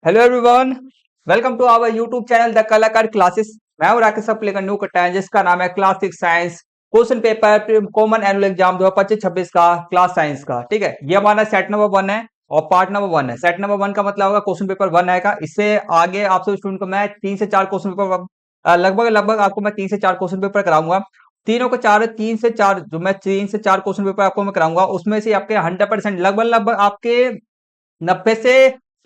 Hello everyone, welcome to our YouTube channel the Kalakar classes. मैं हूं राकेश, सब लेकर न्यू कटा है जिसका नाम है class 6 science question paper common annual exam 2025-26 का क्लास साइंस का। ठीक है, ये हमारा सेट नंबर 1 है और पार्ट नंबर 1 है। सेट नंबर 1 का मतलब होगा क्वेश्चन पेपर 1 आएगा। इससे आगे आप सब स्टूडेंट को मैं 3 से 4 क्वेश्चन पेपर लगभग लगभग आपको मैं 3 से 4 क्वेश्चन पेपर कराऊंगा। तीनों को 3 से 4 जो मैं 3 से 4 क्वेश्चन पेपर आपको मैं कराऊंगा, उसमें से आपके 100% लगभग लगभग आपके 90 से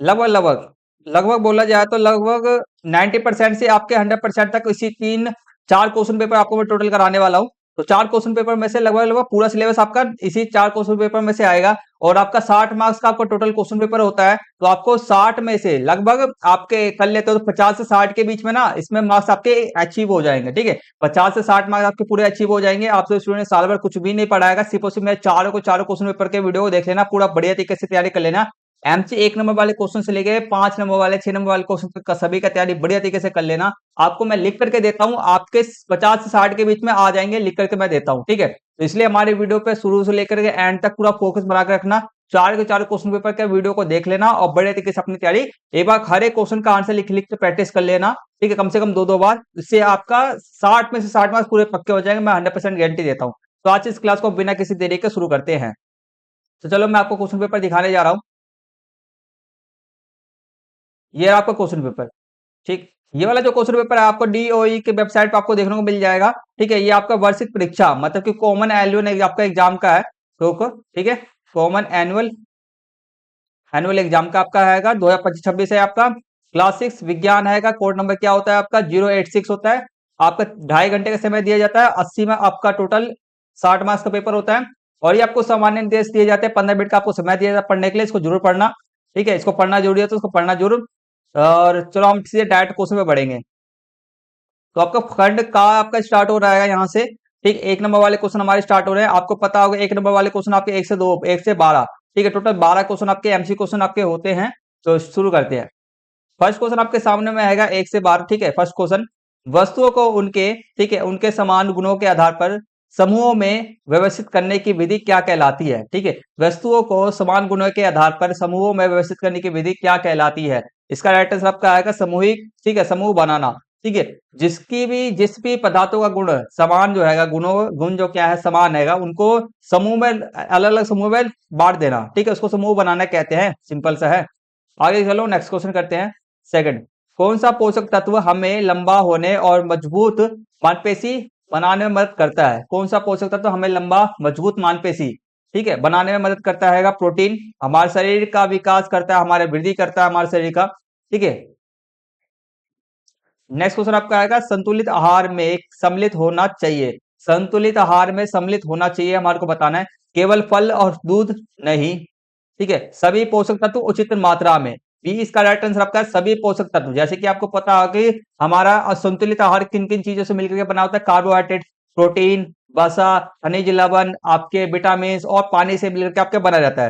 लगभग लगभग लगभग बोला जाए तो लगभग 90% से आपके 100% तक इसी 3-4 क्वेश्चन पेपर आपको मैं टोटल कराने वाला हूं। तो 4 क्वेश्चन पेपर में से लगभग लगभग पूरा सिलेबस आपका इसी 4 क्वेश्चन पेपर में से आएगा। और आपका 60 मार्क्स का आपका टोटल क्वेश्चन पेपर होता है। तो आपको 60 में से लगभग आपके कर लेते हो तो 50 से 60 के बीच में ना इसमें मार्क्स आपके अचीव हो जाएंगे। ठीक है, 50 से 60 मार्क्स आपके पूरे अचीव हो जाएंगे। आपसे स्टूडेंट साल भर कुछ भी नहीं पढ़ाएगा, सिर्फ और सिर्फ मैं चारों क्वेश्चन पेपर के वीडियो को देख लेना, पूरा बढ़िया तरीके से तैयारी कर लेना। एमसी 1 नंबर वाले क्वेश्चन से लेके 5 नंबर वाले 6 नंबर वाले क्वेश्चन तक का सभी का तैयारी बढ़िया तरीके से कर लेना। आपको मैं लिख करके देता हूं, आपके 50 से 60 के बीच में आ जाएंगे, लिख करके मैं देता हूं। ठीक है, तो इसलिए हमारे वीडियो पे शुरू से लेकर के एंड तक पूरा फोकस बना के रखना। चार के चार क्वेश्चन पेपर के वीडियो को देख लेना और बढ़िया तरीके से अपनी तैयारी एक बार हर एक क्वेश्चन का आंसर लिख लिख के प्रैक्टिस कर लेना। ठीक है, कम से कम 2-2 बार। इससे आपका 60 में से 60 मार्क्स पूरे पक्के हो जाएंगे, मैं 100% गारंटी देता हूं। तो आज इस क्लास को बिना किसी देरी के शुरू करते हैं। तो चलो मैं आपको क्वेश्चन पेपर दिखाने जा रहा हूं। ये रहा आपका क्वेश्चन पेपर। ठीक, ये वाला जो क्वेश्चन पेपर है आपको डीओई के वेबसाइट पे आपको देखने को मिल जाएगा। ठीक है, ये आपका वार्षिक परीक्षा मतलब कि कॉमन एनुअल आपका एग्जाम का है। तो ठीक है, कॉमन एनुअल एनुअल एग्जाम का आपका आएगा 2025-26 है आपका। क्लास 6 विज्ञान आएगा। कोड नंबर क्या होता है आपका 086 होता है। आपका 2.5 घंटे का समय दिया जाता है। 80 में आपका टोटल 60 मार्क्स का पेपर होता है। और ये आपको सामान्य निर्देश दिए जाते हैं, 15 मिनट का आपको समय दिया जाता है पढ़ने के लिए, इसको जरूर पढ़ना। ठीक है, इसको पढ़ना जरूरी है तो इसको पढ़ना जरूर। और चलो हम सीधे डायरेक्ट क्वेश्चन में बढ़ेंगे। तो आपका खंड का आपका स्टार्ट हो रहा है यहाँ से। ठीक, 1 नंबर वाले क्वेश्चन हमारे स्टार्ट हो रहे हैं। आपको पता होगा 1 नंबर वाले क्वेश्चन आपके 1 से 2 1 से 12। ठीक है, टोटल 12 क्वेश्चन आपके एमसी क्वेश्चन आपके होते हैं। तो शुरू करते हैं। फर्स्ट क्वेश्चन आपके सामने में आएगा 1 से 12। ठीक है, फर्स्ट क्वेश्चन, वस्तुओं को उनके ठीक है उनके समान गुणों के आधार पर समूहों में व्यवस्थित करने की विधि क्या कहलाती है। ठीक है, वस्तुओं को समान गुणों के आधार पर समूहों में व्यवस्थित करने की विधि क्या कहलाती है। इसका राइट आंसर आपका आएगा समूहिक। ठीक है, समूह बनाना। ठीक है, जिस भी पदार्थों का गुण समान जो है गुण जो क्या है समान है उनको समूह में अलग अलग समूह में बांट देना। ठीक है, उसको समूह बनाना कहते हैं, सिंपल सा है। आगे चलो नेक्स्ट क्वेश्चन करते हैं। सेकंड, कौन सा पोषक तत्व हमें लंबा होने और मजबूत मांसपेशी बनाने में मदद करता है। कौन सा पोषक तत्व हमें लंबा मजबूत मांसपेशी ठीक है बनाने में मदद करता है। प्रोटीन हमारे शरीर का विकास करता है, हमारे वृद्धि करता है हमारे शरीर का। ठीक है, नेक्स्ट क्वेश्चन आपका आएगा संतुलित आहार में सम्मिलित होना चाहिए। संतुलित आहार में सम्मिलित होना चाहिए हमारे को बताना है, केवल फल और दूध नहीं। ठीक है, सभी पोषक तत्व उचित मात्रा में। बी इसका राइट आंसर आपका है, सभी पोषक तत्व। जैसे कि आपको पता है कि हमारा संतुलित आहार किन किन चीजों से मिलकर के बना होता है, कार्बोहाइड्रेट, प्रोटीन, वसा, खनिज लवण, आपके विटामिन और पानी से मिलकर के आपके बना रहता है।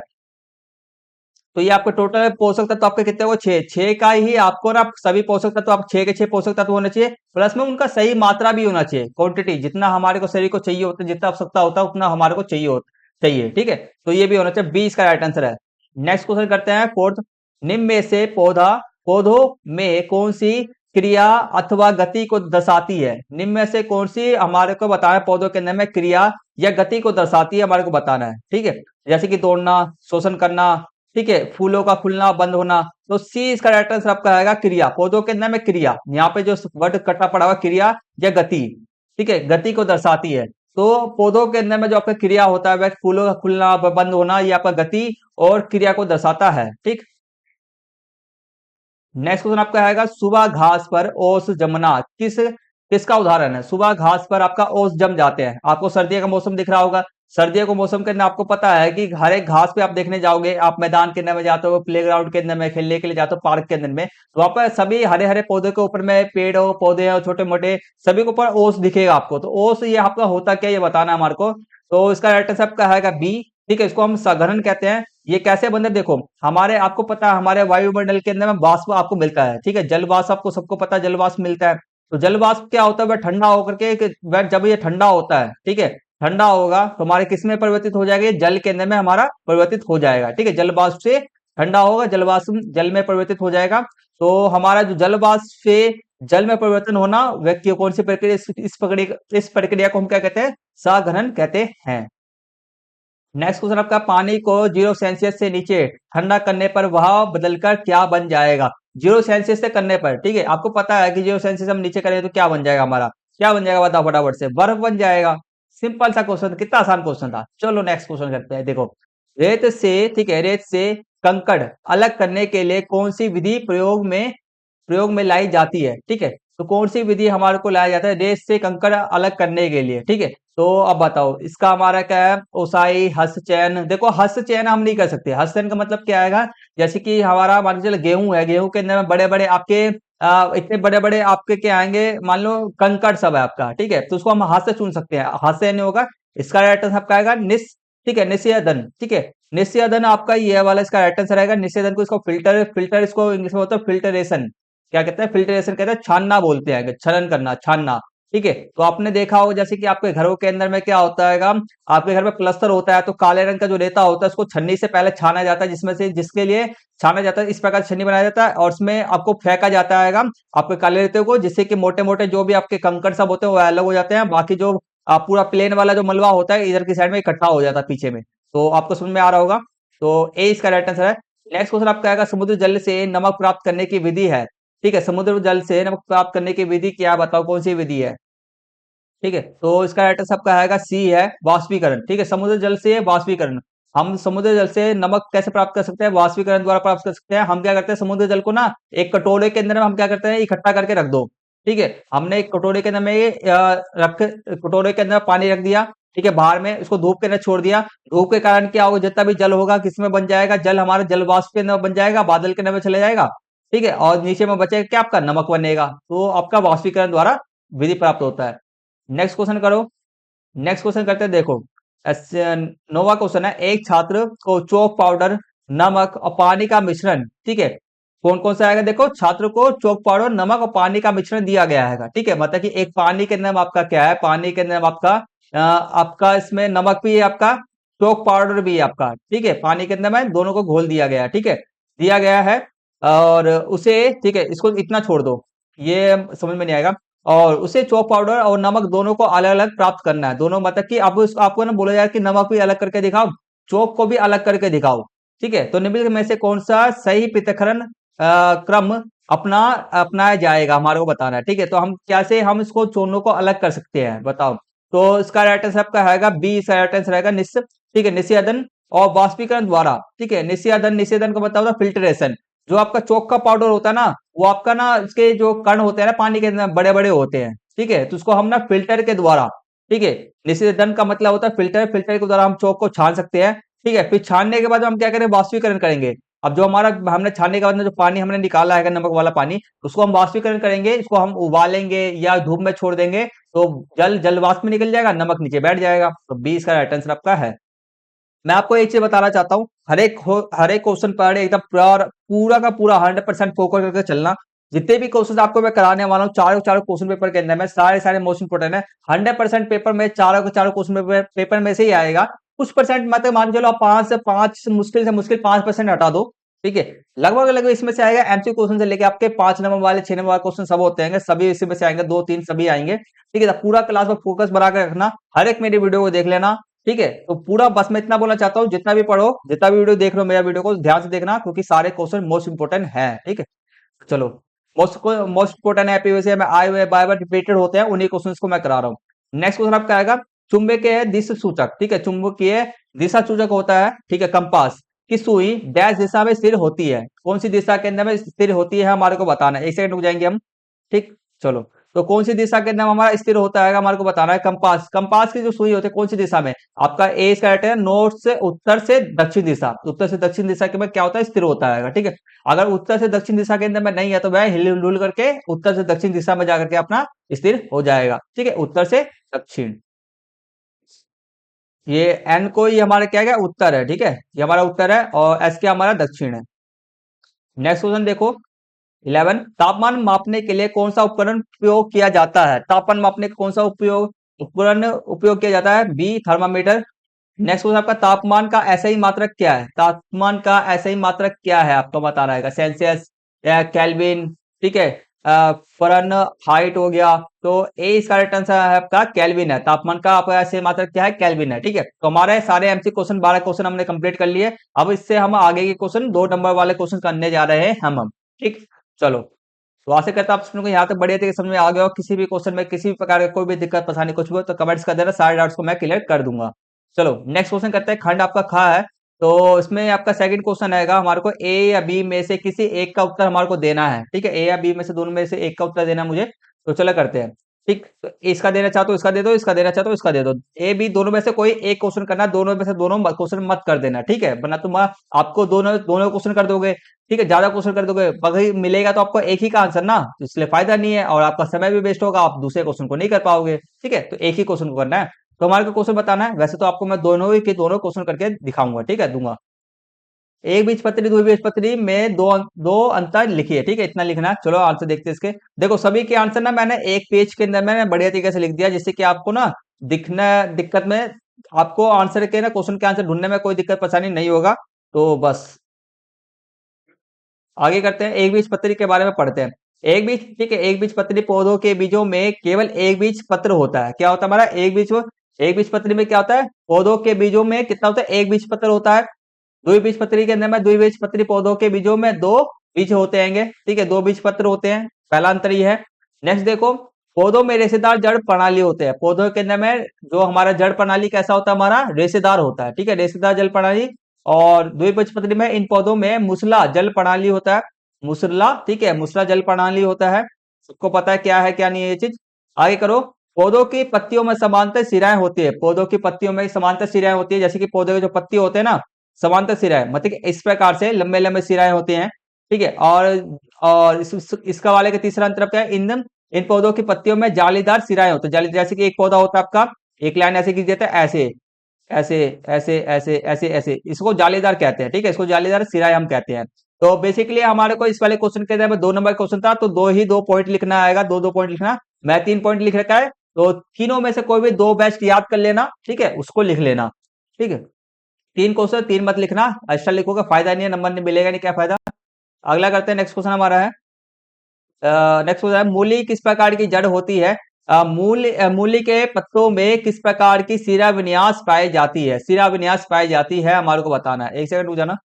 तो ये आपके टोटल पोषक तत्व आपके कितने हो 6 6 का ही आपको ना सभी पोषक तत्व आप 6 के 6 पोषक तत्व होने चाहिए, प्लस में उनका सही मात्रा भी होना चाहिए, क्वांटिटी जितना हमारे को शरीर को चाहिए होता है, जितना आवश्यकता होता है उतना हमारे को चाहिए। ठीक है, तो ये भी होना चाहिए। बी इसका राइट आंसर है। नेक्स्ट क्वेश्चन करते हैं फोर्थ, निम्न में से पौधों में कौन सी क्रिया अथवा गति को दर्शाती है। निम्न में से कौन सी हमारे को बताना है, पौधों के अंदर में क्रिया या गति को दर्शाती है हमारे को बताना है। ठीक है, जैसे कि दौड़ना, शोषण करना, ठीक है, फूलों का खुलना बंद होना। तो सी इसका राइट आंसर आपका आएगा क्रिया। पौधों के अंदर में क्रिया, यहाँ पे जो वर्ड कटा पड़ा हुआ क्रिया या गति। ठीक है, गति को दर्शाती है। तो पौधों के अंदर में जो आपका क्रिया होता है वह फूलों का खुलना बंद होना, ये आपका गति और क्रिया को दर्शाता है। ठीक, नेक्स्ट क्वेश्चन आपका आएगा सुबह घास पर ओस जमना किसका उदाहरण है। सुबह घास पर आपका ओस जम जाते हैं। आपको सर्दियों का मौसम दिख रहा होगा, सर्दियों के मौसम के अंदर आपको पता है कि हर एक घास पे आप देखने जाओगे, आप मैदान के अंदर में जाते हो, प्ले ग्राउंड के अंदर में खेलने के लिए जाते हो, पार्क के अंदर में, तो वहां पर सभी हरे हरे पौधे के ऊपर में पेड़ हो पौधे हो छोटे मोटे सभी के ऊपर ओस दिखेगा आपको। तो ओस ये आपका होता क्या ये बताना है हमारे को। तो इसका राइट आंसर आपका आएगा बी। ठीक है, इसको हम सघन कहते हैं। ये कैसे बनते हैं देखो, हमारे आपको पता है हमारे वायुमंडल के अंदर में वाष्प आपको मिलता है। ठीक है, जल वाष्प आपको सबको पता है, जल वाष्प मिलता है। तो जल वाष्प क्या होता है, वह ठंडा होकर के वह जब ये ठंडा होता है, ठीक है, ठंडा होगा तो हमारे किस में परिवर्तित हो जाएगा, जल के अंदर में हमारा परिवर्तित हो जाएगा। ठीक है, जल वाष्प से ठंडा होगा, जल वाष्प जल में परिवर्तित हो जाएगा। तो हमारा जो जल वाष्प से जल में परिवर्तन होना व्यक्ति कौन सी प्रक्रिया, इस प्रक्रिया को हम क्या कहते हैं, साघनन कहते हैं। नेक्स्ट क्वेश्चन आपका, पानी को 0 सेल्सियस से नीचे ठंडा करने पर वह बदलकर क्या बन जाएगा। 0 सेल्सियस से करने पर, ठीक है, आपको पता है कि 0 सेल्सियस हम नीचे करें तो क्या बन जाएगा हमारा, क्या बन जाएगा बताओ फटाफट से, बर्फ बन जाएगा। सिंपल सा क्वेश्चन, कितना आसान क्वेश्चन था। चलो नेक्स्ट क्वेश्चन करते हैं। देखो, रेत से, ठीक है, रेत से कंकड़ अलग करने के लिए कौन सी विधि प्रयोग में लाई जाती है, ठीक है। तो कौन सी विधि हमारे को लाया जाता है रेत से कंकड़ अलग करने के लिए, ठीक है। तो अब बताओ इसका हमारा क्या है, ओसाई, हस्तचयन। देखो हस्तचयन हम नहीं कर सकते। हस्तचयन का मतलब क्या आएगा, जैसे कि हमारा मान के चलो गेहूं है, गेहूं के अंदर में बड़े बड़े आपके इतने बड़े बड़े आपके क्या आएंगे, मान लो कंकड़ सब है आपका, ठीक है, तो उसको हम हाथ से चुन सकते हैं, हाथ से नहीं होगा। इसका राइट आंसर आपका आएगा निस, ठीक है, निस्यदन, ठीक है। निस्यदन आपका ये वाला इसका राइट आंसर आएगा। निस्यदन को इसको फिल्टर, इसको इंग्लिश में होता है फिल्टरेशन, क्या कहते हैं, फिल्टरेशन कहते हैं, छानना बोलते हैं, छनन करना, छानना, ठीक है। तो आपने देखा होगा जैसे कि आपके घरों के अंदर में क्या होता है, आपके घर में प्लस्तर होता है तो काले रंग का जो रेता होता है उसको छन्नी से पहले छाना जाता है, जिसमें से जिसके लिए छाना जाता है, इस प्रकार छन्नी बनाया जाता है और उसमें आपको फेंका जाता है आपके काले रेते को, जिससे कि मोटे मोटे जो भी आपके कंकड़ सब होते हैं वो अलग हो जाते हैं। बाकी जो पूरा प्लेन वाला जो मलबा होता है इधर की साइड में इकट्ठा हो जाता है पीछे में। तो आपको समझ में आ रहा होगा। तो ए इसका राइट आंसर है। नेक्स्ट क्वेश्चन आपका आएगा, समुद्र जल से नमक प्राप्त करने की विधि है, ठीक है। समुद्र जल से नमक प्राप्त करने की विधि क्या, बताओ कौन सी विधि है, ठीक है। तो इसका राइट आंसर आपका आएगा सी है, वाष्पीकरण, ठीक है। समुद्र जल से वाष्पीकरण, हम समुद्र जल से नमक कैसे प्राप्त कर सकते हैं, वाष्पीकरण द्वारा प्राप्त कर सकते हैं। हम क्या करते हैं, समुद्र जल को ना एक कटोरे के अंदर में हम क्या करते हैं, इकट्ठा करके रख दो, ठीक है। हमने एक कटोरे के अंदर में ये कटोरे के अंदर पानी रख दिया, ठीक है, बाहर में उसको धूप के अंदर छोड़ दिया। धूप के कारण क्या होगा, जितना भी जल होगा किसमें बन जाएगा, जल हमारा जल वाष्प के अंदर बन जाएगा, बादल के अंदर में चले जाएगा, ठीक है, और नीचे में बचेगा क्या, आपका नमक बनेगा। तो आपका वाष्पीकरण द्वारा विधि प्राप्त होता है। नेक्स्ट क्वेश्चन करो। नेक्स्ट क्वेश्चन करते हैं। देखो नोवा क्वेश्चन है, एक छात्र को चौक पाउडर, नमक और पानी का मिश्रण, ठीक है, कौन कौन सा आएगा, देखो छात्र को चौक पाउडर, नमक और पानी का मिश्रण दिया गया है, ठीक है। मतलब कि एक पानी के अंदर में आपका क्या है, पानी के अंदर में आपका आपका इसमें नमक भी है, आपका चौक पाउडर भी है आपका, ठीक है। पानी के अंदर में दोनों को घोल दिया गया है, ठीक है, दिया गया है। और उसे, ठीक है, इसको इतना छोड़ दो, ये समझ में नहीं आएगा। और उसे चॉक पाउडर और नमक दोनों को अलग अलग प्राप्त करना है, दोनों मतलब कि आप आपको ना बोला जाए कि नमक भी अलग करके दिखाओ, चॉक को भी अलग करके दिखाओ, ठीक है। तो निम्नलिखित में से कौन सा सही पृथक्करण क्रम अपनाया जाएगा, हमारे को बताना है, ठीक है। तो हम कैसे हम इसको दोनों को अलग कर सकते हैं, बताओ। तो इसका राइट आंसर आपका रहेगा बी, इसका राइट आंसर रहेगा निश्चित, ठीक है, निस्यदन और वाष्पीकरण द्वारा, ठीक है। निस्यदन का मतलब होता है फिल्ट्रेशन। जो आपका चौक का पाउडर होता है ना, वो आपका ना इसके जो कण होते हैं ना पानी के अंदर बड़े बड़े होते हैं, ठीक है, तो उसको हम ना फिल्टर के द्वारा, ठीक है, निस्यदन का मतलब होता है फिल्टर, फिल्टर के द्वारा हम चौक को छान सकते हैं, ठीक है। फिर छानने के बाद हम क्या करें, वाष्पीकरण करेंगे। अब जो हमारा हमने छानने के बाद में जो पानी हमने निकाला है नमक वाला पानी, उसको हम वाष्पीकरण करेंगे, इसको हम उबालेंगे या धूप में छोड़ देंगे, तो जल वाष्प में निकल जाएगा, नमक नीचे बैठ जाएगा। तो बी इसका राइट आंसर आपका है। मैं आपको एक चीज बताना चाहता हूँ, हर एक क्वेश्चन पर एकदम पूरा का पूरा 100% फोकस करके चलना। जितने भी क्वेश्चन आपको मैं कराने वाला हूँ, चारों चारों क्वेश्चन पेपर के अंदर में सारे सारे मोस्ट इंपोर्टेंट है। 100% पेपर में चारों के चारों क्वेश्चन पेपर में से ही आएगा। कुछ परसेंट मतलब मान के चलो आप 5 से मुश्किल 5% हटा दो, ठीक है। लगभग लगभग इसमें से आएगा एमसी क्वेश्चन से लेके आपके 5 नंबर वाले 6 नंबर वाले क्वेश्चन सब होते हैं, सभी इसमें से आएंगे, 2 3 सभी आएंगे, ठीक है। तो पूरा क्लास में फोकस बना कर रखना, हर एक मेरी वीडियो को देख लेना, ठीक है। तो पूरा बस मैं इतना बोलना चाहता हूँ, जितना भी पढ़ो, जितना भी वीडियो देख रहे हो मेरा वीडियो को ध्यान से देखना, क्योंकि सारे क्वेश्चन मोस्ट इंपोर्टेंट है, ठीक है। चलो, मोस्ट इंपोर्टेंट है में आए हुए बार बार रिपीटेड होते हैं, उन्हीं क्वेश्चन को मैं करा रहा हूँ। नेक्स्ट क्वेश्चन आपका आएगा, चुंबकीय दिशा सूचक, ठीक है, चुंबकीय दिशा सूचक होता है, ठीक है, कंपास की सुई डैश दिशा में स्थिर होती है, कौन सी दिशा के अंदर में स्थिर होती है हमारे को बताना है। एक सेकंड रुक जाएंगे हम, ठीक। चलो, तो कौन सी दिशा के अंदर हमारा स्थिर होता है हमारे को बताना है। कंपास, कंपास की जो सुई होती है कौन सी दिशा में, आपका ए इसका राइट है, नॉर्थ से उत्तर से दक्षिण दिशा, उत्तर से दक्षिण दिशा के में क्या होता है, स्थिर होता है, ठीक है। अगर उत्तर से दक्षिण दिशा के अंदर में नहीं है तो वह हिल डुल करके उत्तर से दक्षिण दिशा में जाकर के अपना स्थिर हो जाएगा, ठीक है, उत्तर से दक्षिण। ये एन को ही हमारा क्या है, उत्तर है, ठीक है, ये हमारा उत्तर है और एस के हमारा दक्षिण है। नेक्स्ट क्वेश्चन देखो, 11, तापमान मापने के लिए कौन सा उपकरण उपयोग किया जाता है। तापमान मापने का कौन सा उपकरण उपयोग किया जाता है। बी थर्मामीटर, नेक्स्ट क्वेश्चन आपका तापमान का ऐसा ही मात्रक क्या है? तापमान का ऐसा ही मात्रक क्या है आपको बताना है, सेल्सियस या केल्विन, ठीक है। फरन हाइट हो गया, तो ए इसका राइट आंसर है आपका केल्विन है। तापमान का आपका ऐसे मात्रक क्या है? केल्विन है, ठीक है। तो हमारे सारे एमसी क्वेश्चन 12 क्वेश्चन हमने कंप्लीट कर लिए। अब इससे हम आगे के क्वेश्चन 2 नंबर वाले क्वेश्चन करने जा रहे हैं हम, ठीक। चलो, तो आशा करता हूँ आप सबको यहाँ तक बढ़िया तरीके समझ में आ गया हो। किसी भी क्वेश्चन में किसी भी प्रकार का कोई भी दिक्कत परेशानी कुछ भी हो तो कमेंट्स कर देना, सारे डाउट्स को मैं क्लियर कर दूंगा। चलो नेक्स्ट क्वेश्चन करते हैं। खंड आपका खा है, तो इसमें आपका सेकंड क्वेश्चन आएगा, हमारे को ए या बी में से किसी एक का उत्तर हमारे को देना है, ठीक है। ए या बी में से दोनों में से एक का उत्तर देना मुझे। तो चलो करते हैं, ठीक। तो इसका देना चाहते हो इसका दे दो, इसका देना चाहते हो इसका दे दो। ए बी दोनों में से कोई एक क्वेश्चन करना, दोनों में से दोनों क्वेश्चन मत कर देना, ठीक है। वरना तुम आपको दोनों दोनों क्वेश्चन कर दोगे, ठीक है। ज्यादा क्वेश्चन कर दोगे, वही मिलेगा तो आपको एक ही का आंसर ना, तो इसलिए फायदा नहीं है और आपका समय भी वेस्ट होगा, आप दूसरे क्वेश्चन को नहीं कर पाओगे, ठीक है। तो एक ही क्वेश्चन को करना है। तो हमारे को क्वेश्चन बताना है, वैसे तो आपको मैं दोनों ही के दोनों क्वेश्चन करके दिखाऊंगा, ठीक है, दूंगा। एक बीजपत्री दो बीजपत्री में दो अंतर लिखिए, ठीक है, इतना लिखना है। चलो आंसर देखते हैं इसके। देखो सभी के आंसर ना मैंने एक पेज के अंदर मैंने बढ़िया तरीके से लिख दिया, जिससे कि आपको ना दिखना दिक्कत में आपको आंसर के ना क्वेश्चन के आंसर ढूंढने में कोई दिक्कत परेशानी नहीं होगा। तो बस आगे करते हैं, एक बीज पत्री के बारे में पढ़ते हैं। एक बीज, ठीक है, एक बीज पत्री पौधों के बीजों में केवल एक बीज पत्र होता है। क्या होता है हमारा? एक बीज पत्री में क्या होता है? पौधों के बीजों में कितना होता है? एक बीज पत्र होता है। द्विबीजपत्री के अंदर में द्विबीजपत्री पौधों के बीजों में दो बीज होते हैं, ठीक है, दो बीज पत्र होते हैं। पहला अंतर ये है। नेक्स्ट देखो, पौधों में रेशेदार जड़ प्रणाली होते हैं। पौधों के अंदर में जो हमारा जड़ प्रणाली कैसा होता है? हमारा रेशेदार होता है, ठीक है, रेशेदार जल प्रणाली। और द्विबीजपत्री में इन पौधों में मुसला जल प्रणाली होता है, मुसला, ठीक है, मुसला जल प्रणाली होता है। सबको पता है क्या है क्या नहीं है ये चीज। आगे करो, पौधों की पत्तियों में समांतर सिराएं होती है। पौधों की पत्तियों में समांतर सिराएं होती है, जैसे कि पौधे के जो पत्ती होते हैं ना, समांतर सिराएं मतलब कि इस प्रकार से लंबे लंबे सिराएं होते हैं, ठीक है। और इसका वाले का तीसरा अंतर क्या है? इन पौधों की पत्तियों में जालीदार सिराएं होते हैं। जाली जैसे कि एक पौधा होता है आपका, एक लाइन ऐसे खींच देता है, ऐसे ऐसे ऐसे ऐसे ऐसे ऐसे, इसको जालीदार कहते हैं, ठीक है, इसको जालीदार सिराएं हम कहते हैं। तो बेसिकली हमारे को इस वाले क्वेश्चन के अंदर 2 नंबर क्वेश्चन था, तो दो पॉइंट लिखना आएगा, दो पॉइंट लिखना। मैं 3 पॉइंट लिख रखा है, तो तीनों में से कोई भी दो बेस्ट याद कर लेना, ठीक है, उसको लिख लेना, ठीक है। 3 क्वेश्चन 3 मत लिखना, एक्स्ट्रा लिखोगे फायदा नहीं है, नंबर नहीं मिलेगा, नहीं क्या फायदा। अगला करते हैं, नेक्स्ट क्वेश्चन हमारा है। नेक्स्ट क्वेश्चन है, मूली किस प्रकार की जड़ होती है? मूली के पत्तों में किस प्रकार की सिरा विन्यास पाई जाती है? सिरा विन्यास पाई जाती है, हमारे को बताना है। एक सेकंड रुक जाना।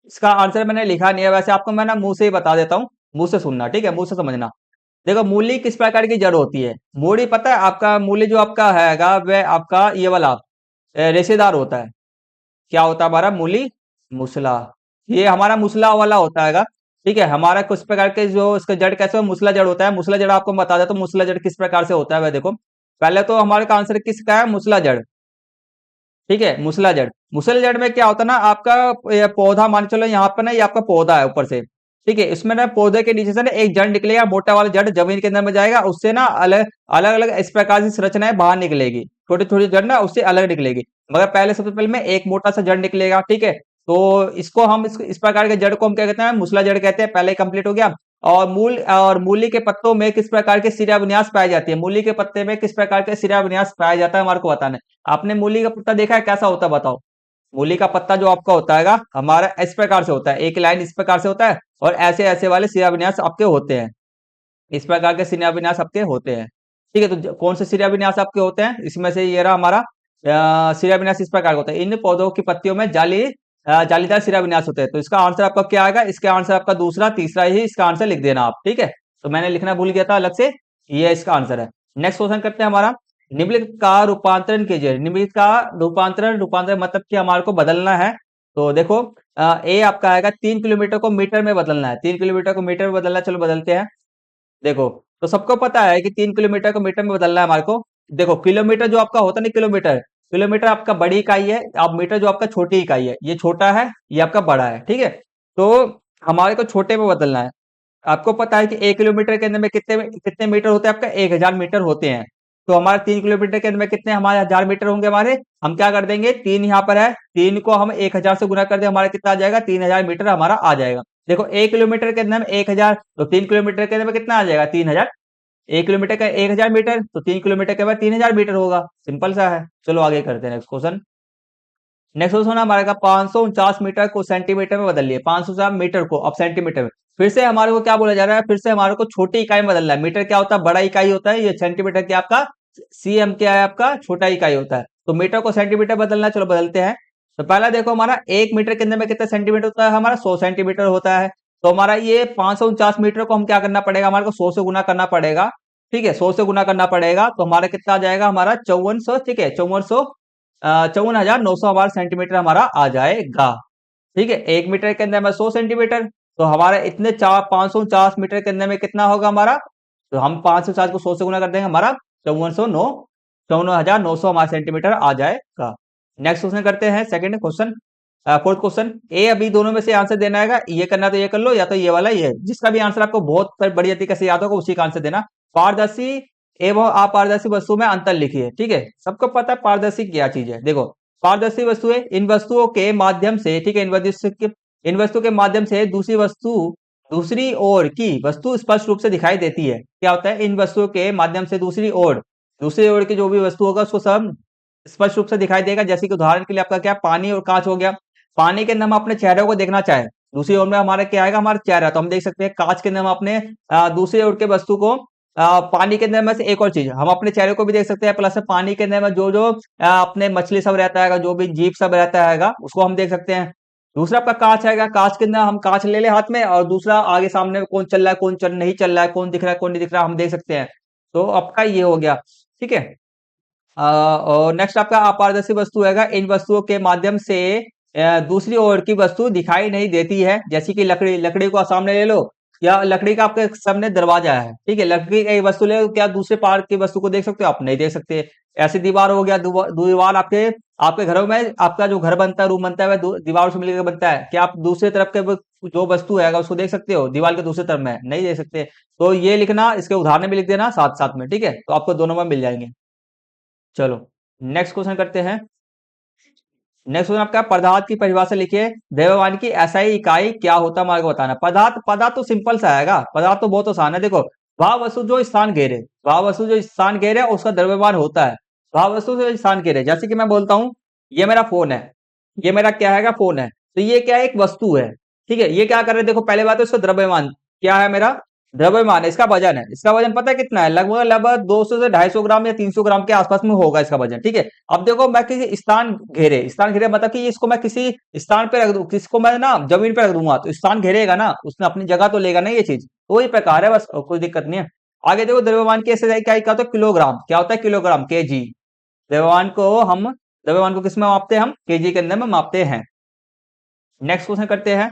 इसका आंसर मैंने लिखा नहीं है, वैसे आपको मैं ना मुंह से ही बता देता हूँ, मुंह से सुनना, ठीक है, मुंह से समझना। देखो, मूली किस प्रकार की जड़ होती है? मूली पता है आपका, मूली जो आपका हैगा वह आपका ये वाला रेशेदार होता है। क्या होता है हमारा? मूली मुसला, ये हमारा मुसला वाला होता हैगा, ठीक है। हमारा कुछ प्रकार के जो इसका जड़ कैसे हो, मुसला जड़ होता है। मुसला जड़ आपको मैं बता देता हूँ, मुसला जड़ किस प्रकार से होता है वह देखो। पहले तो हमारे का आंसर किसका है? मुसला जड़, ठीक है, मुसला जड़। मुसला जड़ में क्या होता है ना आपका, ये पौधा मान चलो यहाँ पर ना, ये आपका पौधा है ऊपर से, ठीक है। इसमें ना पौधे के नीचे से ना एक जड़ निकलेगा, मोटा वाला जड़ जमीन के अंदर में जाएगा, उससे ना अलग अलग अलग इस प्रकार की संरचनाएं बाहर निकलेगी, छोटी छोटी जड़ ना उससे अलग निकलेगी। मगर पहले सबसे पहले में एक मोटा सा जड़ निकलेगा, ठीक है। तो इसको हम इस प्रकार के जड़ को हम क्या कहते हैं? मुसला जड़ कहते हैं। पहले कंप्लीट हो गया। और मूली के पत्तों में किस प्रकार के सिरा विन्यास पाई जाती है? मूली के पत्ते में किस प्रकार के सिरा विन्यास पाया जाता है, हमारे को बताना है। आपने मूली का पत्ता देखा है कैसा होता है? बताओ। मूली का पत्ता जो आपका होता है हमारा इस प्रकार से होता है, एक लाइन इस प्रकार से होता है, और ऐसे ऐसे वाले शिलान्यास आपके होते हैं, इस प्रकार के शिलान्यास आपके होते हैं, ठीक है। तो कौन से शिलान्यास आपके होते हैं? इसमें से ये रहा हमारा शिलान्यास, इस प्रकार का होता है। इन पौधों की पत्तियों में जालीदार शिलान्यास होते हैं। तो इसका आंसर आपका क्या आएगा? इसका आंसर आपका दूसरा तीसरा ही इसका आंसर लिख देना आप, ठीक है। तो मैंने लिखना भूल गया था अलग से, ये इसका आंसर है। नेक्स्ट क्वेश्चन करते हैं हमारा, निम्नलिखित का रूपांतरण कीजिए। निम्नलिखित का रूपांतरण मतलब कि हमारे को बदलना है। तो देखो, ए आपका आएगा 3 किलोमीटर को मीटर में बदलना है, 3 किलोमीटर को मीटर में बदलना है। चलो बदलते हैं। देखो, तो सबको पता है कि 3 किलोमीटर को मीटर में बदलना है हमारे को। देखो, किलोमीटर जो आपका होता है ना, किलोमीटर किलोमीटर आपका बड़ी इकाई है, अब मीटर जो आपका छोटी इकाई है, ये छोटा है, ये आपका बड़ा है, ठीक है। तो हमारे को छोटे में बदलना है। आपको पता है कि 1 किलोमीटर के अंदर में कितने कितने मीटर होते हैं? आपका 1000 मीटर होते हैं। तो हमारे 3 किलोमीटर के अंदर में कितने हमारे 1000 मीटर होंगे हमारे? हम क्या कर देंगे, 3 यहाँ पर है, 3 को हम 1000 से गुना कर दे, हमारा कितना आ जाएगा? 3000 मीटर हमारा आ जाएगा। देखो, 1 किलोमीटर के अंदर में 1000, तो 3 किलोमीटर के अंदर में कितना आ जाएगा? 3000। 1 किलोमीटर का 1000 मीटर, तो 3 किलोमीटर के बाद 3000 मीटर होगा। सिंपल सा है। चलो आगे करते हैं नेक्स्ट क्वेश्चन। नेक्स्ट क्वेश्चन हमारे का 549 मीटर को सेंटीमीटर में बदल लिए। 549 मीटर को अब सेंटीमीटर में, फिर से हमारे को क्या बोला जा रहा है, फिर से हमारे को छोटी इकाई में बदलना है। मीटर क्या होता है, बड़ा इकाई होता है, ये सेंटीमीटर क्या आपका सीएम क्या है, आपका छोटा इकाई होता है। तो मीटर को सेंटीमीटर बदलना है, चलो बदलते हैं। तो पहला देखो हमारा 1 मीटर के अंदर में कितना सेंटीमीटर होता है, हमारा 100 सेंटीमीटर होता है। तो हमारा ये 549 मीटर को हम क्या करना पड़ेगा, हमारे को 100 से गुना करना पड़ेगा। ठीक है, 100 से गुना करना पड़ेगा, तो हमारा कितना आ जाएगा, हमारा 5400। ठीक है, 54,900 हमारा सेंटीमीटर हमारा आ जाएगा। ठीक है, 1 मीटर के अंदर में 100 सेंटीमीटर, तो हमारा इतने 549 मीटर के अंदर में कितना होगा हमारा, तो हम 550 को 100 से गुना कर देंगे, हमारा 54,900 हमारा सेंटीमीटर आ जाएगा। नेक्स्ट क्वेश्चन करते हैं, सेकंड क्वेश्चन, फोर्थ क्वेश्चन। ए अभी दोनों में से आंसर देना है, ये करना तो ये कर लो, या तो ये वाला ये, जिसका भी आंसर आपको बहुत बढ़िया तरीके से याद होगा उसी का आंसर देना। पारदर्शी एवं अपारदर्शी वस्तु में अंतर लिखिए। ठीक है, सबको पता है पारदर्शी क्या चीज है। देखो, पारदर्शी वस्तुएं इन वस्तुओं के माध्यम से, ठीक है, इन वस्तु के माध्यम से दूसरी ओर की वस्तु स्पष्ट रूप से दिखाई देती है। क्या होता है, इन वस्तुओं के माध्यम से दूसरी ओर की जो भी वस्तु होगा उसको सब स्पष्ट रूप से दिखाई देगा। जैसे कि उदाहरण के लिए आपका क्या, पानी और कांच हो गया। पानी के अंदर हम अपने चेहरे को देखना चाहे, दूसरी ओर में हमारा क्या आएगा, हमारा चेहरा, तो हम देख सकते हैं। कांच के अंदर हम अपने दूसरी ओर के वस्तु को, पानी के अंदर में से एक और चीज, हम अपने चेहरे को भी देख सकते हैं, प्लस पानी के अंदर में जो जो अपने मछली सब रहता है, जो भी जीव सब रहता है उसको हम देख सकते हैं। दूसरा आपका कांच आएगा, कांच के अंदर हम कांच ले ले हाथ में, और दूसरा आगे सामने कौन चल रहा है, कौन चल नहीं चल रहा है, कौन दिख रहा है, कौन नहीं दिख रहा है, हम देख सकते हैं। तो आपका ये हो गया। ठीक है, और नेक्स्ट आपका अपारदर्शी वस्तु है, इन वस्तुओं के माध्यम से दूसरी ओर की वस्तु दिखाई नहीं देती है। जैसे कि लकड़ी, लकड़ी को सामने ले लो, या लकड़ी का आपके सामने दरवाजा है, ठीक है, लकड़ी का एक वस्तु ले लो, क्या दूसरे पार की वस्तु को देख सकते हो, आप नहीं देख सकते। ऐसी दीवार हो गया, दीवार आपके आपके घरों में, आपका जो घर बनता है, रूम बनता है, वह दीवार से मिलकर बनता है। क्या आप दूसरे तरफ के जो वस्तु है उसको देख सकते हो, दीवार के दूसरे तरफ में नहीं देख सकते। तो ये लिखना, इसके उदाहरण भी लिख देना साथ साथ में। ठीक है, तो आपको दोनों में मिल जाएंगे। चलो नेक्स्ट क्वेश्चन करते हैं। नेक्स्ट क्वेश्चन आपका, पदार्थ की परिभाषा लिखिए। द्रव्यमान की एसआई इकाई क्या होता है, हमारे को बताना। पदार्थ, पदार्थ तो सिंपल सा आएगा, पदार्थ तो बहुत आसान है। देखो, वह वस्तु जो स्थान घेरे, वह वस्तु जो स्थान घेरे उसका द्रव्यमान होता है। वह वस्तु जो स्थान घेरे, जैसे कि मैं बोलता हूँ, ये मेरा फोन है, ये मेरा क्या है, फोन है, तो ये क्या है, एक वस्तु है। ठीक है, ये क्या कर रहे हैं, देखो पहले बात है, इसका द्रव्यमान क्या है, मेरा द्रव्यमान है, इसका वजन है। इसका वजन पता है कितना है, लगभग लगभग 200 से 250 ग्राम या 300 ग्राम के आसपास में होगा इसका वजन। ठीक है, अब देखो मैं किसी स्थान घेरे मतलब कि इसको मैं किसी स्थान पे रख दूं, किसको मैं ना जमीन पे रख दूंगा, तो स्थान घेरेगा ना, उसने अपनी जगह तो लेगा ना ये चीज, तो वही प्रकार है, बस कोई दिक्कत नहीं है। आगे देखो, द्रव्यमान की एसआई क्या होता है, किलोग्राम। क्या होता है, किलोग्राम, केजी। द्रव्यमान को हम, द्रव्यमान को किस में मापते हैं, हम केजी के अंदर में मापते हैं। नेक्स्ट क्वेश्चन करते हैं।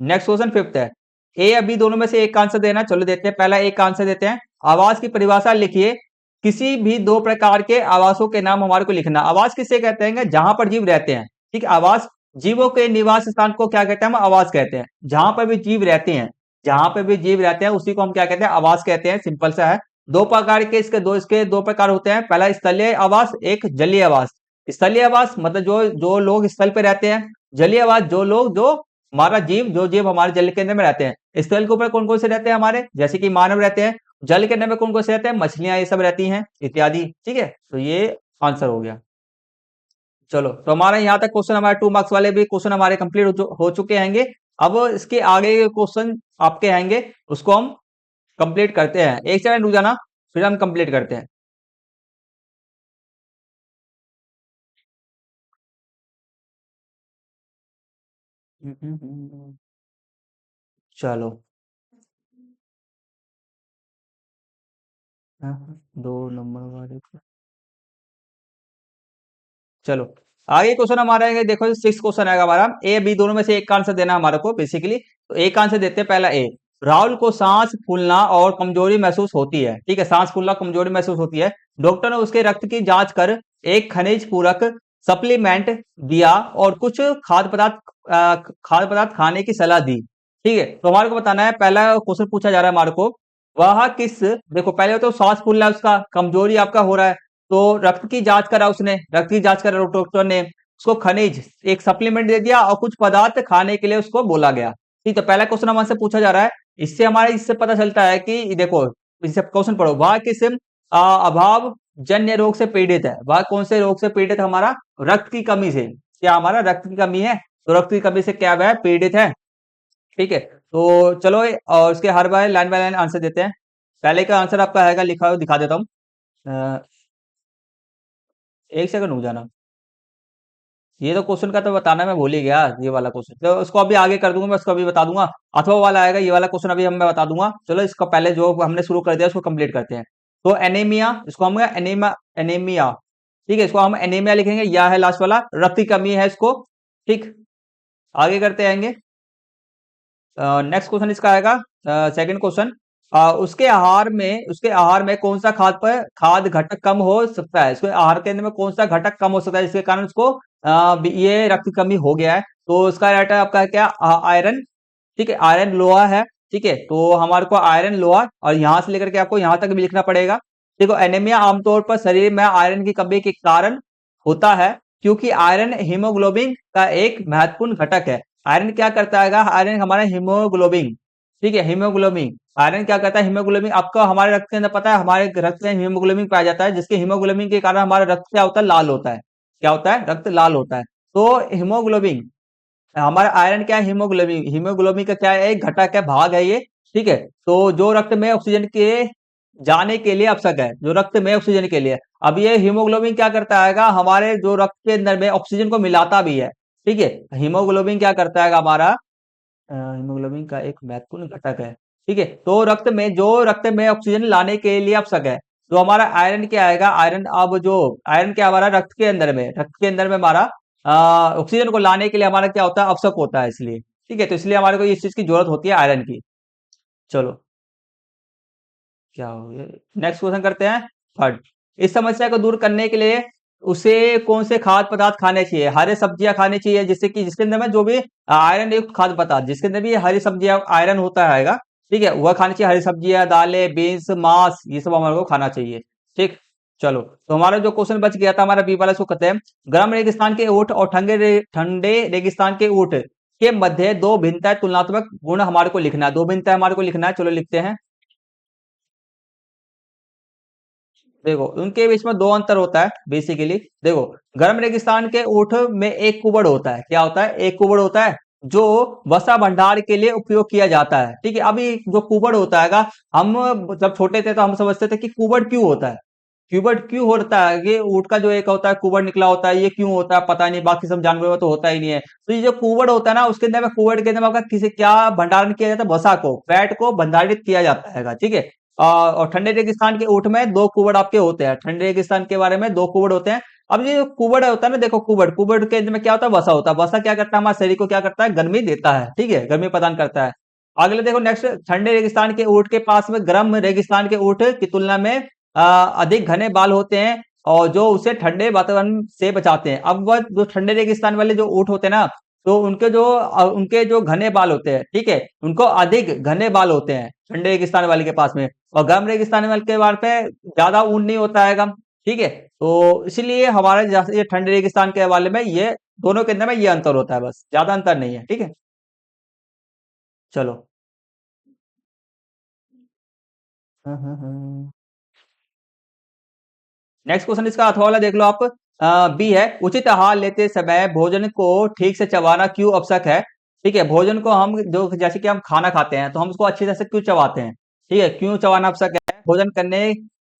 नेक्स्ट क्वेश्चन फिफ्थ है। ए या बी दोनों में से एक आंसर देना, चलो देते हैं। पहला एक आंसर देते हैं। आवास की परिभाषा लिखिए। किसी भी दो प्रकार के आवासों के नाम हमारे को लिखना। आवास किसे कहते हैं, जहां पर जीव रहते हैं। ठीक है, आवास, जीवों के निवास स्थान को क्या कहते हैं, हम आवास कहते हैं। जहां पर भी जीव रहते हैं, जहां पर भी जीव रहते हैं उसी को हम क्या कहते हैं, आवास कहते हैं। सिंपल सा है। दो प्रकार के इसके दो प्रकार होते हैं। पहला स्थलीय आवास, एक जलीय आवास। स्थलीय आवास मतलब जो लोग स्थल पे रहते हैं। जलीय आवास जो लोग, जो जीव हमारे जल के अंदर में रहते हैं। स्थल के ऊपर कौन कौन से रहते हैं हमारे, जैसे कि मानव रहते हैं। जल के अंदर में कौन कौन से रहते हैं, मछलियां ये सब रहती हैं इत्यादि। ठीक है, तो ये आंसर हो गया। चलो, तो हमारा यहाँ तक क्वेश्चन, हमारे 2 मार्क्स वाले भी क्वेश्चन हमारे कंप्लीट हो चुके हैंगे। अब इसके आगे के क्वेश्चन आपके आएंगे, उसको हम कंप्लीट करते हैं। एक सेकंड रुक जाना, फिर हम कंप्लीट करते हैं। चलो, हाँ, 2 नंबर वाले को, चलो आगे क्वेश्चन हमारा है। देखो, 6 क्वेश्चन आएगा हमारा। ए बी दोनों में से एक का आंसर देना हमारे को बेसिकली। तो एक आंसर देते हैं, पहला ए। राहुल को सांस फूलना और कमजोरी महसूस होती है। ठीक है, सांस फूलना, कमजोरी महसूस होती है। डॉक्टर ने उसके रक्त की जांच कर एक खनिज पूरक सप्लीमेंट दिया और कुछ खाद्य पदार्थ खाने की सलाह दी। ठीक है, तो हमारे को बताना है, पहला क्वेश्चन पूछा जा रहा है हमारे को, वह किस, देखो पहले तो सांस फूल रहा है उसका, कमजोरी आपका हो रहा है, तो रक्त की जांच करा उसने, रक्त की जांच करा डॉक्टर ने, उसको खनिज एक सप्लीमेंट दे दिया और कुछ पदार्थ खाने के लिए उसको बोला गया। ठीक, तो पहला क्वेश्चन हमसे पूछा जा रहा है। इससे पता चलता है कि देखो, इसे क्वेश्चन पढ़ो, वह किस अभाव जन्य रोग से पीड़ित है? वह कौन से रोग से पीड़ित है? हमारा रक्त की कमी से। क्या हमारा रक्त की कमी है? तो रक्त की कमी से क्या वह पीड़ित है? ठीक है, तो चलो और इसके हर बार लाइन बाय लाइन आंसर देते हैं। पहले का आंसर आपका आएगा, लिखा हुआ दिखा देता हूँ। एक सेकंड रुक जाना, ये तो क्वेश्चन का तो बताना मैं भूल ही गया, ये वाला क्वेश्चन तो उसको अभी आगे कर दूंगा, मैं उसको अभी बता दूंगा। अथवा वाला आएगा, ये वाला क्वेश्चन अभी मैं बता दूंगा। चलो इसका पहले जो हमने शुरू कर दिया उसको कंप्लीट करते हैं। तो एनीमिया, इसको हम एनीमिया, एनीमिया, ठीक है, इसको हम एनीमिया लिखेंगे, या है लास्ट वाला, रक्त की कमी है इसको। ठीक, आगे करते आएंगे। नेक्स्ट क्वेश्चन इसका आएगा, सेकंड क्वेश्चन, उसके आहार में कौन सा खाद्य घटक कम हो सकता है? इसके आहार के अंदर में कौन सा घटक कम हो सकता है जिसके कारण उसको ये रक्त की कमी हो गया है? तो इसका राइट है आपका क्या, आयरन। ठीक है, आयरन लोहा है। ठीक है, तो हमारे को आयरन लोहा और यहां से लेकर के आपको यहां तक भी लिखना पड़ेगा। देखो, एनीमिया आमतौर पर शरीर में आयरन की कमी के कारण होता है, क्योंकि आयरन हीमोग्लोबिन का एक महत्वपूर्ण घटक है। आयरन क्या करता है? आयरन हमारा हीमोग्लोबिन, ठीक है, हीमोग्लोबिन, आयरन क्या करता है? हीमोग्लोबिन, आपको हमारे रक्त के अंदर पता है, हमारे रक्त में हीमोग्लोबिन पाया जाता है, जिसके हीमोग्लोबिन के कारण हमारा रक्त क्या होता है? लाल होता है। क्या होता है? रक्त लाल होता है। तो हीमोग्लोबिन, हमारा आयरन क्या है? हीमोग्लोबिन, हीमोग्लोबिन का क्या है? एक घटक है, भाग है ये। ठीक है, तो जो रक्त में ऑक्सीजन के जाने के लिए आवश्यक है, जो रक्त में ऑक्सीजन के लिए, अब ये हीमोग्लोबिन क्या करता है? हमारे जो रक्त के अंदर में ऑक्सीजन को मिलाता भी है। ठीक है, हीमोग्लोबिन क्या करता है हमारा? हीमोग्लोबिन का एक महत्वपूर्ण घटक है। ठीक है, तो रक्त में ऑक्सीजन लाने के लिए आवश्यक है। तो हमारा आयरन क्या आएगा? आयरन, अब जो आयरन क्या हमारा रक्त के अंदर में हमारा ऑक्सीजन को लाने के लिए हमारा क्या होता है? आवश्यक होता है, इसलिए। ठीक है, तो इसलिए हमारे को इस चीज की जरूरत होती है आयरन की। चलो, क्या हो गया, नेक्स्ट क्वेश्चन करते हैं, थर्ड। इस समस्या को दूर करने के लिए उसे कौन से खाद्य पदार्थ खाने चाहिए? हरे सब्जियां खानी चाहिए, जिससे कि जिसके अंदर में जो भी आयरन युक्त खाद्य पदार्थ, जिसके अंदर भी हरी सब्जियां आयरन होता है, ठीक है, वह खानी चाहिए। हरी सब्जियां, दालें, बीन्स, मांस, ये सब हमारे को खाना चाहिए। ठीक, चलो, तो हमारा जो क्वेश्चन बच गया था हमारा बी वाला, इसको कहते हैं, गर्म रेगिस्तान के ऊंट और ठंडे रेगिस्तान के ऊंट के मध्य दो भिन्नता तुलनात्मक गुण हमारे को लिखना है। दो भिन्नता हमारे को लिखना है, चलो लिखते हैं। देखो, उनके बीच में दो अंतर होता है बेसिकली। देखो, गर्म रेगिस्तान के ऊंट में एक कुबड़ होता है। क्या होता है? एक कुबड़ होता है, जो वसा भंडार के लिए उपयोग किया जाता है। ठीक है, अभी जो कुबड़ होता है, हम जब छोटे थे तो हम समझते थे कि कुबड़ क्यों होता है, कुबड़ क्यों होता है, ये ऊंट का जो एक होता है कुबड़ निकला होता है, ये क्यों होता है पता नहीं, बाकी सब जानवरों में तो होता ही नहीं है। तो ये जो कुबड़ होता है ना, उसके अंदर में, कुबड़ के अंदर में आपका किसी क्या भंडारण किया जाता है? वसा को, फैट को भंडारित किया जाता है। ठीक है, और ठंडे रेगिस्तान के ऊंट में दो कुबड़ आपके होते हैं। ठंडे रेगिस्तान के बारे में दो कुबड़ होते हैं। अब ये जो कुबड़ होता है ना, देखो, कुबड़ कुबड़ के अंदर में क्या होता है? वसा होता है। वसा क्या करता है? हमारे शरीर को क्या करता है? गर्मी देता है। ठीक है, गर्मी प्रदान करता है। अगले देखो, नेक्स्ट, ठंडे रेगिस्तान के ऊंट के पास में गर्म रेगिस्तान के ऊंट की तुलना में अधिक घने बाल होते हैं, और जो उसे ठंडे वातावरण से बचाते हैं। अब वह जो ठंडे रेगिस्तान वाले जो ऊंट होते हैं ना, तो उनके जो घने बाल होते हैं, ठीक है, उनको अधिक घने बाल होते हैं ठंडे रेगिस्तान वाले के पास में, और गर्म रेगिस्तान वाले के बाल पे ज्यादा ऊन नहीं होता है कम। ठीक है, तो इसलिए हमारे जैसे ये ठंडे रेगिस्तान के वाले में, ये दोनों के अंदर में ये अंतर होता है, बस ज्यादा अंतर नहीं है। ठीक है, चलो। नेक्स्ट क्वेश्चन इसका अथवा वाला देख लो आप। बी है, उचित आहार लेते समय भोजन को ठीक से चबाना क्यों आवश्यक है? ठीक है, भोजन को हम जो, जैसे कि हम खाना खाते हैं तो हम उसको अच्छी तरह से क्यों चबाते हैं? ठीक है, क्यों चबाना आवश्यक है? भोजन करने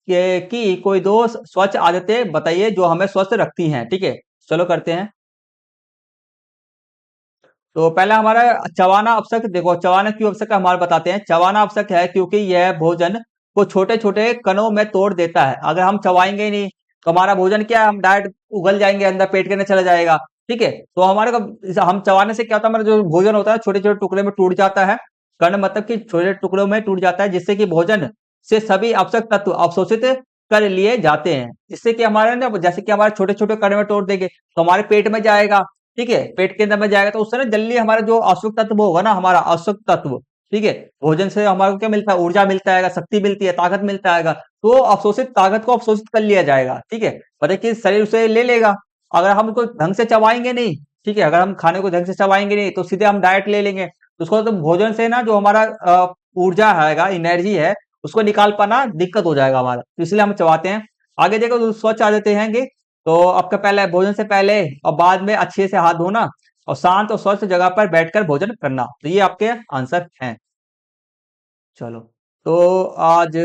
की कोई दो स्वच्छ आदतें बताइए जो हमें स्वस्थ रखती हैं। ठीक है, चलो करते हैं। तो पहला हमारा, चबाना आवश्यक। देखो, चबाना क्यों आवश्यक है हमारे बताते हैं। चबाना आवश्यक है क्योंकि यह भोजन को छोटे छोटे कणों में तोड़ देता है। अगर हम चबाएंगे ही नहीं तो हमारा भोजन क्या है? हम डायरेक्ट उगल जाएंगे अंदर, पेट के अंदर चला जाएगा। ठीक है, तो हमारे को हम चबाने से क्या होता है? हमारा जो भोजन होता है छोटे छोटे टुकड़े में टूट जाता है। कण मतलब कि छोटे टुकड़ों में टूट जाता है, जिससे कि भोजन से सभी आवश्यक तत्व अवशोषित कर लिए जाते हैं। जिससे कि हमारे ना, जैसे कि हमारे छोटे छोटे कण में तोड़ देंगे तो हमारे पेट में जाएगा। ठीक है, पेट के अंदर में जाएगा तो उससे ना जल्दी हमारा जो आवश्यक तत्व होगा ना, हमारा आवश्यक तत्व, ठीक है, भोजन से हमारे को क्या मिलता है? ऊर्जा मिलता है, शक्ति मिलती है, ताकत मिलता है, तो अवशोषित ताकत को अवशोषित कर लिया जाएगा। ठीक है, मतलब कि शरीर उसे ले लेगा। अगर हम उसको ढंग से चबाएंगे नहीं, ठीक है, अगर हम खाने को ढंग से चबाएंगे नहीं तो सीधे हम डायरेक्ट ले लेंगे, तो उसको तो भोजन से ना जो हमारा ऊर्जा है, एनर्जी है, उसको निकाल पाना दिक्कत हो जाएगा हमारा, तो इसलिए हम चाहते हैं आगे देखो तो स्वच्छ आ जाते हैं। तो आपका पहले भोजन से पहले और बाद में अच्छे से हाथ धोना और शांत और स्वच्छ जगह पर बैठकर भोजन करना, तो ये आपके आंसर हैं। चलो, तो आज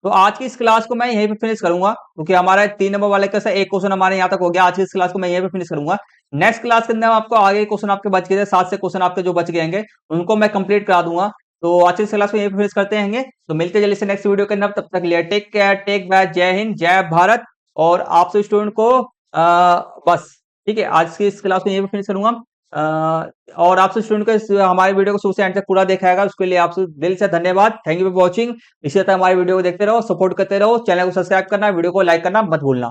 तो आज की इस क्लास को मैं यहीं पे फिनिश करूंगा, क्योंकि हमारा 3 नंबर वाले का एक क्वेश्चन हमारे यहाँ तक हो गया। आज की इस क्लास को मैं यहीं पे फिनिश करूंगा। नेक्स्ट क्लास के अंदर आपको आगे क्वेश्चन आपके बच गए 7 से क्वेश्चन आपके जो बच गए उनको मैं कंप्लीट करा दूंगा। तो आज की इस क्लास को यहीं पे फिनिश करते हैं। तो मिलते जल्दी से नेक्स्ट वीडियो के अंदर, तब तक के लिए टेक केयर, टेक बाय, जय हिंद, जय भारत। और आप सब स्टूडेंट को बस ठीक है, आज की इस क्लास को यहीं पे फिनिश करूंगा। और आपसे स्टूडेंट को हमारे वीडियो को शुरू से एंड तक पूरा देखा है, उसके लिए आपसे दिल से धन्यवाद। Thank you for watching. इसी तरह हमारे वीडियो को देखते रहो, सपोर्ट करते रहो। चैनल को सब्सक्राइब करना, वीडियो को लाइक करना मत भूलना।